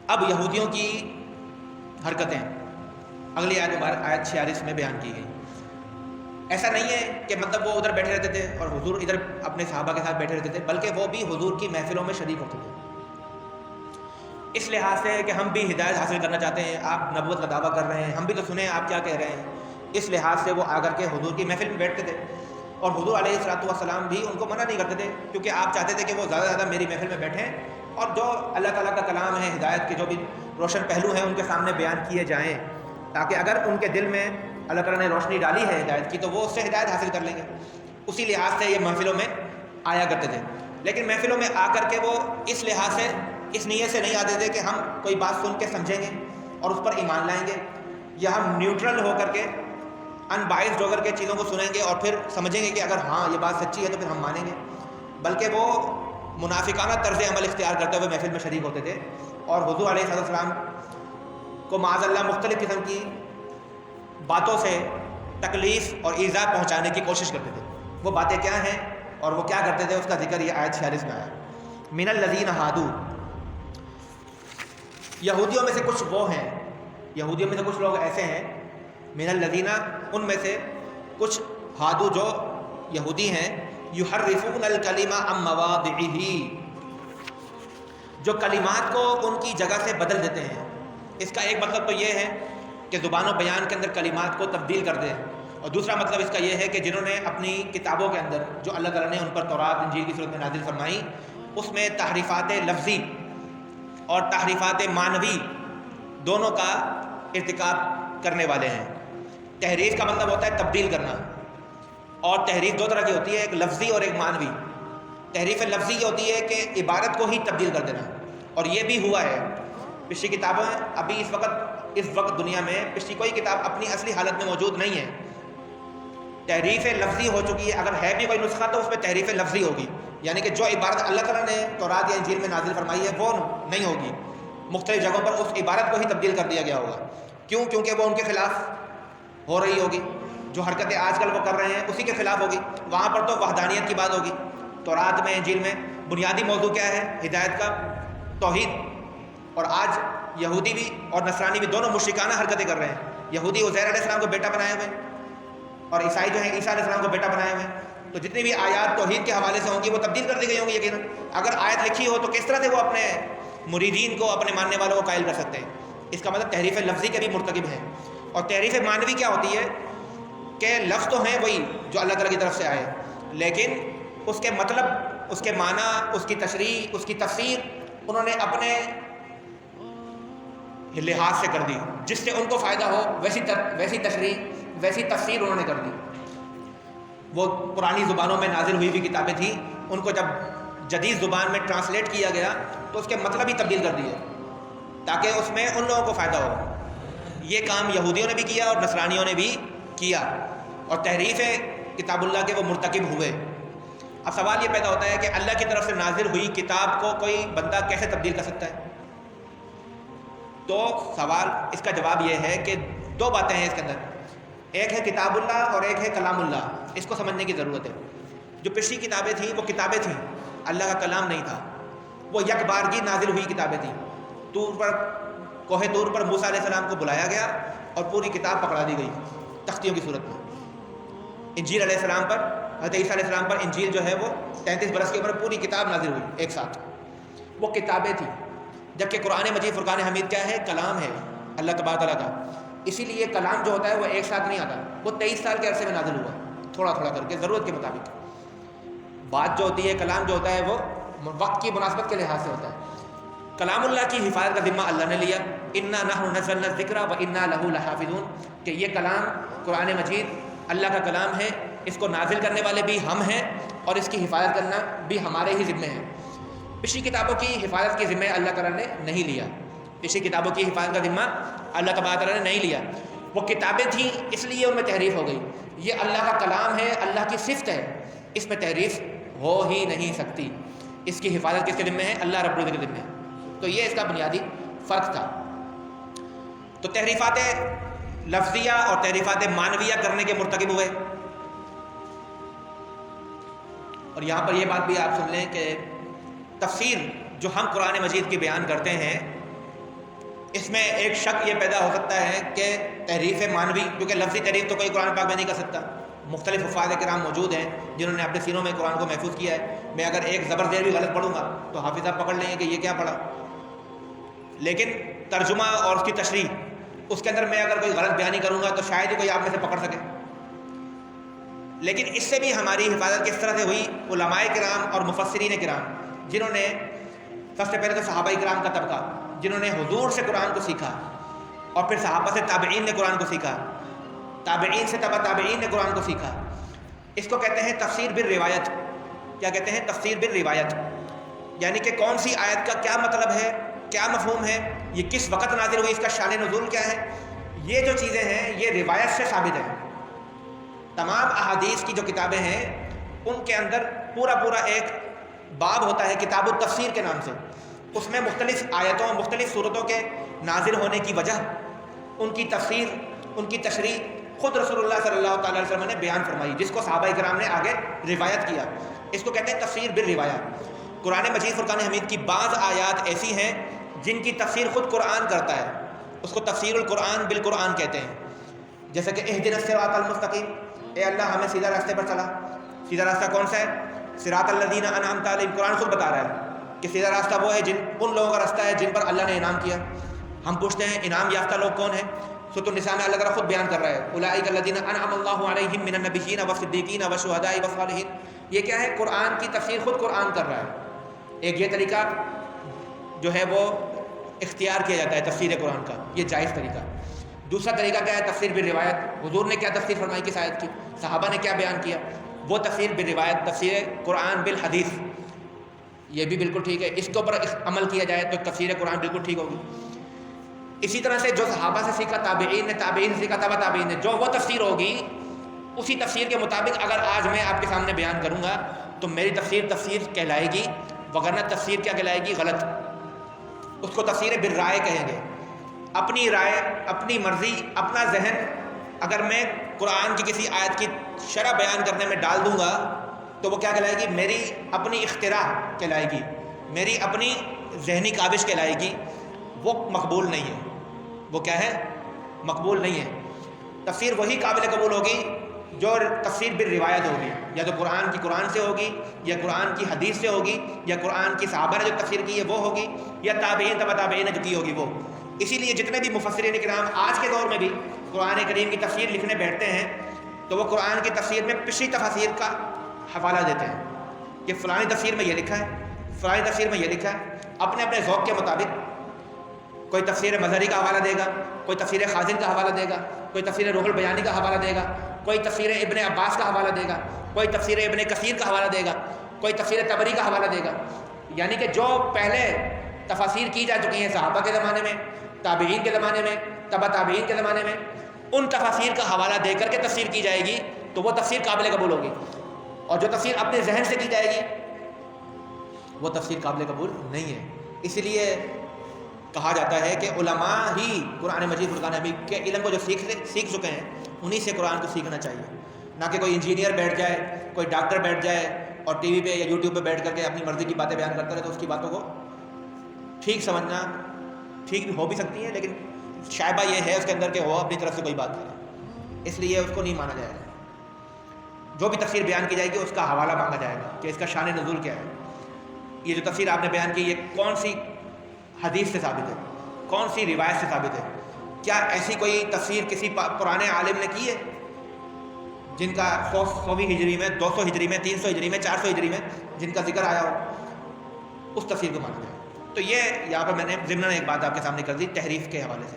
اب یہودیوں کی حرکتیں اگلی آیت 46 میں بیان کی گئی. ایسا نہیں ہے کہ مطلب وہ ادھر بیٹھے رہتے تھے اور حضور ادھر اپنے صحابہ کے ساتھ بیٹھے رہتے تھے، بلکہ وہ بھی حضور کی محفلوں میں شریک ہوتے تھے. اس لحاظ سے کہ ہم بھی ہدایت حاصل کرنا چاہتے ہیں، آپ نبوت کا دعویٰ کر رہے ہیں، ہم بھی تو سنیں آپ کیا کہہ رہے ہیں. اس لحاظ سے وہ آ کر کے حضور کی محفل میں بیٹھتے تھے، اور حضور علیہ السلام بھی ان کو منع نہیں کرتے تھے، کیونکہ آپ چاہتے تھے کہ وہ زیادہ سے زیادہ میری محفل میں بیٹھیں اور جو اللہ تعالیٰ کا کلام ہے، ہدایت کے جو بھی روشن پہلو ہیں ان کے سامنے بیان کیے جائیں، تاکہ اگر ان کے دل میں اللہ تعالیٰ نے روشنی ڈالی ہے ہدایت کی تو وہ اس سے ہدایت حاصل کر لیں گے. اسی لحاظ سے یہ محفلوں میں آیا کرتے تھے. لیکن محفلوں میں آ کر کے وہ اس لحاظ سے، اس نیت سے نہیں آتے تھے کہ ہم کوئی بات سن کے سمجھیں گے اور اس پر ایمان لائیں گے، یا ہم نیوٹرل ہو کر کے، ان بائسڈ ہو کر کے چیزوں کو سنیں گے اور پھر سمجھیں گے کہ اگر ہاں یہ بات سچی ہے تو پھر ہم مانیں گے. بلکہ وہ منافقانہ طرز عمل اختیار کرتے ہوئے محفل میں شریک ہوتے تھے، اور حضور علیہ السلام کو معاذ اللہ مختلف قسم کی باتوں سے تکلیف اور ایذا پہنچانے کی کوشش کرتے تھے. وہ باتیں کیا ہیں اور وہ کیا کرتے تھے، اس کا ذکر یہ آیت 46 میں آیا. من الذین ہادو، یہودیوں میں سے کچھ وہ ہیں، یہودیوں میں سے کچھ لوگ ایسے ہیں، من الذین، ان میں سے کچھ، ہادو جو یہودی ہیں، یحرفون الکلم عن مواضعہ، جو کلمات کو ان کی جگہ سے بدل دیتے ہیں. اس کا ایک مطلب تو یہ ہے کہ زبان و بیان کے اندر کلمات کو تبدیل کر دیں، اور دوسرا مطلب اس کا یہ ہے کہ جنہوں نے اپنی کتابوں کے اندر جو اللہ تعالیٰ نے ان پر تورات انجیل کی صورت میں نازل فرمائی، اس میں تحریفات لفظی اور تحریفات معنوی دونوں کا ارتکاب کرنے والے ہیں. تحریف کا مطلب ہوتا ہے تبدیل کرنا، اور تحریف دو طرح کی ہوتی ہے، ایک لفظی اور ایک معنوی. تحریف لفظی یہ ہوتی ہے کہ عبارت کو ہی تبدیل کر دینا، اور یہ بھی ہوا ہے. پچھلی کتابیں ابھی اس وقت دنیا میں پچھلی کوئی کتاب اپنی اصلی حالت میں موجود نہیں ہے، تحریف لفظی ہو چکی ہے. اگر ہے بھی کوئی نسخہ تو اس میں تحریف لفظی ہوگی، یعنی کہ جو عبارت اللہ تعالیٰ نے تورات یا انجیل میں نازل فرمائی ہے وہ نہیں ہوگی، مختلف جگہوں پر اس عبارت کو ہی تبدیل کر دیا گیا ہوگا. کیوں؟ کیونکہ وہ ان کے خلاف ہو رہی ہوگی، جو حرکتیں آج کل وہ کر رہے ہیں اسی کے خلاف ہوگی. وہاں پر تو وحدانیت کی بات ہوگی. تورات میں، انجیل میں بنیادی موضوع کیا ہے؟ ہدایت کا، توحید. اور آج یہودی بھی اور نصرانی بھی دونوں مشرکانہ حرکتیں کر رہے ہیں. یہودی عزیر علیہ السلام کو بیٹا بنائے ہوئے ہیں، اور عیسائی جو ہیں عیسیٰ علیہ السلام کو بیٹا بنائے ہوئے ہیں. تو جتنی بھی آیات توحید کے حوالے سے ہوں گی وہ تبدیل کر دی گئی ہوں گی یقیناً. اگر آیت لکھی ہو تو کس طرح سے وہ اپنے مریدین کو، اپنے ماننے والوں کو قائل کر سکتے ہیں؟ اس کا مطلب تحریف لفظی کے بھی مرتکب ہیں. اور تحریف معنوی کیا ہوتی ہے کہ لفظ تو ہیں وہی جو اللہ تعالیٰ کی طرف سے آئے، لیکن اس کے مطلب، اس کے معنی، اس کی تشریح، اس کی تفسیر انہوں نے اپنے لحاظ سے کر دی، جس سے ان کو فائدہ ہو ویسی تشریح، ویسی تفسیر انہوں نے کر دی. وہ پرانی زبانوں میں نازل ہوئی بھی کتابیں تھیں، ان کو جب جدید زبان میں ٹرانسلیٹ کیا گیا تو اس کے مطلب ہی تبدیل کر دیے تاکہ اس میں ان لوگوں کو فائدہ ہو. یہ کام یہودیوں نے بھی کیا اور نصرانیوں نے بھی کیا، اور تحریف کتاب اللہ کے وہ مرتکب ہوئے. اب سوال یہ پیدا ہوتا ہے کہ اللہ کی طرف سے نازل ہوئی کتاب کو کوئی بندہ کیسے تبدیل کر سکتا ہے؟ تو سوال، اس کا جواب یہ ہے کہ دو باتیں ہیں اس کے اندر. ایک ہے کتاب اللہ اور ایک ہے کلام اللہ. اس کو سمجھنے کی ضرورت ہے. جو پچھلی کتابیں تھیں وہ کتابیں تھیں، اللہ کا کلام نہیں تھا. وہ یک بارگی نازل ہوئی کتابیں تھیں. کوہ طور پر موسیٰ علیہ السلام کو بلایا گیا اور پوری کتاب پکڑا دی گئی تختیوں کی صورت میں. انجیل علیہ السلام پر، حضرت عیسیٰ علیہ السلام پر انجیل جو ہے وہ 33 برس کے اوپر پوری کتاب نازل ہوئی ایک ساتھ. وہ کتابیں تھیں. جبکہ قرآن مجید فرقان حمید کیا ہے؟ کلام ہے اللہ تبارک تعالیٰ کا. اسی لیے کلام جو ہوتا ہے وہ ایک ساتھ نہیں آتا، وہ 23 سال کے عرصے میں نازل ہوا، تھوڑا تھوڑا کر کے ضرورت کے مطابق. بات جو ہوتی ہے، کلام جو ہوتا ہے وہ وقت کی مناسبت کے لحاظ سے ہوتا ہے. کلام اللہ کی حفاظت کا ذمہ اللہ نے لیا، انا نحن نزلنا الذکر و انا لہ لحافظون، کہ یہ کلام قرآن مجید اللہ کا کلام ہے، اس کو نازل کرنے والے بھی ہم ہیں اور اس کی حفاظت کرنا بھی ہمارے ہی ذمہ ہے. پچھلی کتابوں کی حفاظت کے ذمہ اللہ تعالیٰ نے نہیں لیا. پچھلی کتابوں کی حفاظت کا ذمہ اللہ تبارک تعالیٰ نے نہیں لیا. وہ کتابیں تھیں اس لیے ان میں تحریف ہو گئی. یہ اللہ کا کلام ہے، اللہ کی صفت ہے، اس میں تحریف ہو ہی نہیں سکتی. اس کی حفاظت کس کے ذمہ ہے؟ اللہ رب العزت کے ذمہ ہے. تو یہ اس کا بنیادی فرق تھا. تو تحریفات لفظیہ اور تحریفات معنویہ کرنے کے مرتکب ہوئے. اور یہاں پر یہ بات بھی آپ سن لیں کہ تفسیر جو ہم قرآن مجید کی بیان کرتے ہیں اس میں ایک شک یہ پیدا ہو سکتا ہے کہ تحریف معنوی، کیونکہ لفظی تحریف تو کوئی قرآن پاک میں نہیں کر سکتا. مختلف حفاظ کرام موجود ہیں جنہوں نے اپنے سینوں میں قرآن کو محفوظ کیا ہے. میں اگر ایک زبر زیر بھی غلط پڑھوں گا تو حافظ صاحب پکڑ لیں گے کہ یہ کیا پڑھا. لیکن ترجمہ اور اس کی تشریح، اس کے اندر میں اگر کوئی غلط بیانی کروں گا تو شاید ہی کوئی آپ میں سے پکڑ سکے. لیکن اس سے بھی ہماری حفاظت کس طرح سے ہوئی؟ علماء کرام اور مفسرین کرام، جنہوں نے سب سے پہلے تو صحابہ کرام کا طبقہ، جنہوں نے حضور سے قرآن کو سیکھا، اور پھر صحابہ سے تابعین نے قرآن کو سیکھا، تابعین سے تبع تابعین نے قرآن کو سیکھا. اس کو کہتے ہیں تفسیر بالروایت. کیا کہتے ہیں؟ تفسیر بالروایت. یعنی کہ کون سی آیت کا کیا مطلب ہے، کیا مفہوم ہے، یہ کس وقت نازل ہوئی، اس کا شان نزول کیا ہے. یہ جو چیزیں ہیں یہ روایت سے ثابت ہیں. تمام احادیث کی جو کتابیں ہیں ان کے اندر پورا ایک باب ہوتا ہے کتاب التفسیر کے نام سے. اس میں مختلف آیتوں، مختلف صورتوں کے نازل ہونے کی وجہ، ان کی تفسیر، ان کی تشریح خود رسول اللہ صلی اللہ تعالی علیہ وسلم نے بیان فرمائی، جس کو صحابہ کرام نے آگے روایت کیا. اس کو کہتے ہیں تفسیر بالروایت. قرآن مجید فرقان حمید کی بعض آیات ایسی ہیں جن کی تفسیر خود قرآن کرتا ہے. اس کو تفسیر القرآن بالقرآن کہتے ہیں. جیسا کہ اہدنا الصراط المستقیم، اے اللہ ہمیں سیدھا راستے پر چلا. سیدھا راستہ کون سا ہے؟ صراط الذین انعمت علیہم. قرآن خود بتا رہا ہے کہ سیدھا راستہ وہ ہے ان لوگوں کا راستہ ہے جن پر اللہ نے انعام کیا. ہم پوچھتے ہیں انعام یافتہ لوگ کون ہیں؟ سورۃ النساء میں اللہ تعالیٰ خود بیان کر رہا ہے اولئک الذین انعم اللہ علیہم من النبیین والصدیقین والشہداء والصالحین. یہ کیا ہے؟ قرآن کی تفسیر خود قرآن کر رہا ہے. ایک یہ طریقہ جو ہے وہ اختیار کیا جاتا ہے تفسیر قرآن کا، یہ جائز طریقہ. دوسرا طریقہ کیا ہے؟ تفسیر بالروایت. حضور نے کیا تفسیر فرمائی کس آیت کی، صحابہ نے کیا بیان کیا، وہ تفسیر بالروایت، تفسیر قرآن بالحدیث. یہ بھی بالکل ٹھیک ہے. اس کے اوپر عمل کیا جائے تو تفسیر قرآن بالکل ٹھیک ہوگی. اسی طرح سے جو صحابہ سے سیکھا، تابعین نے، تابعین سے سیکھا، تبع تابعین نے، جو وہ تفسیر ہوگی اسی تفسیر کے مطابق اگر آج میں آپ کے سامنے بیان کروں گا تو میری تفسیر کہلائے گی، وگرنہ تفسیر کیا کہلائے گی؟ غلط. اس کو تفسیر بالرائے کہیں گے. اپنی رائے، اپنی مرضی، اپنا ذہن اگر میں قرآن کی کسی آیت کی شرح بیان کرنے میں ڈال دوں گا تو وہ کیا کہلائے گی؟ میری اپنی اختراع کہلائے گی، میری اپنی ذہنی کاوش کہلائے گی. وہ مقبول نہیں ہے. وہ کیا ہے؟ مقبول نہیں ہے. تفسیر وہی قابل قبول ہوگی جو تفسیر بالروایت ہوگی، یا تو قرآن کی قرآن سے ہوگی، یا قرآن کی حدیث سے ہوگی، یا قرآن کی صحابہ نے جو تفسیر کی ہے وہ ہوگی، یا تابعین تبع تابعین نے جو کی ہوگی وہ. اسی لیے جتنے بھی مفسرین کرام آج کے دور میں بھی قرآن کریم کی تفسیر لکھنے بیٹھتے ہیں تو وہ قرآن کی تفسیر میں پچھلی تفاسیر کا حوالہ دیتے ہیں کہ فلانی تفسیر میں یہ لکھا ہے، فلانی تفسیر میں یہ لکھا ہے. اپنے اپنے ذوق کے مطابق کوئی تفسیر مظہری کا حوالہ دے گا، کوئی تفسیر خازن کا حوالہ دے گا، کوئی تفسیر روح البیانی کا حوالہ دے گا، کوئی تفسیر ابن عباس کا حوالہ دے گا، کوئی تفسیر ابن کثیر کا حوالہ دے گا، کوئی تفسیر طبری کا حوالہ دے گا. یعنی کہ جو پہلے تفاسیر کی جا چکی ہیں صحابہ کے زمانے میں، تابعین کے زمانے میں، تبع تابعین کے زمانے میں، ان تفاسیر کا حوالہ دے کر کے تفسیر کی جائے گی تو وہ تفسیر قابل قبول ہوگی. اور جو تفسیر اپنے ذہن سے کی جائے گی وہ تفسیر قابل قبول نہیں ہے. اس لیے کہا جاتا ہے کہ علماء ہی قرآن مجید فرقان حمید کے علم کو جو سیکھ چکے ہیں انہی سے قرآن کو سیکھنا چاہیے. نہ کہ کوئی انجینئر بیٹھ جائے، کوئی ڈاکٹر بیٹھ جائے اور ٹی وی پہ یا یوٹیوب پہ بیٹھ کر کے اپنی مرضی کی باتیں بیان کرتا رہے تو اس کی باتوں کو ٹھیک سمجھنا ٹھیک ہو بھی سکتی ہے، لیکن شائبہ یہ ہے اس کے اندر کہ وہ اپنی طرف سے کوئی بات کرے، اس لیے اس کو نہیں مانا جائے گا. جو بھی تفسیر بیان کی جائے گی اس کا حوالہ مانگا جائے گا کہ اس کا شان نزول کیا ہے. یہ جو تفسیر آپ نے بیان کی یہ کون سی حدیث سے ثابت ہے، کون سی روایت سے ثابت ہے؟ کیا ایسی کوئی تفسیر کسی پرانے عالم نے کی ہے جن کا 100ویں ہجری میں، 200 ہجری میں، 300 ہجری میں، 400 ہجری میں جن کا ذکر آیا ہو؟ اس تفسیر کو مانا جائے. تو یہ یہاں پر میں نے ضمن ایک بات آپ کے سامنے کر دی تحریف کے حوالے سے.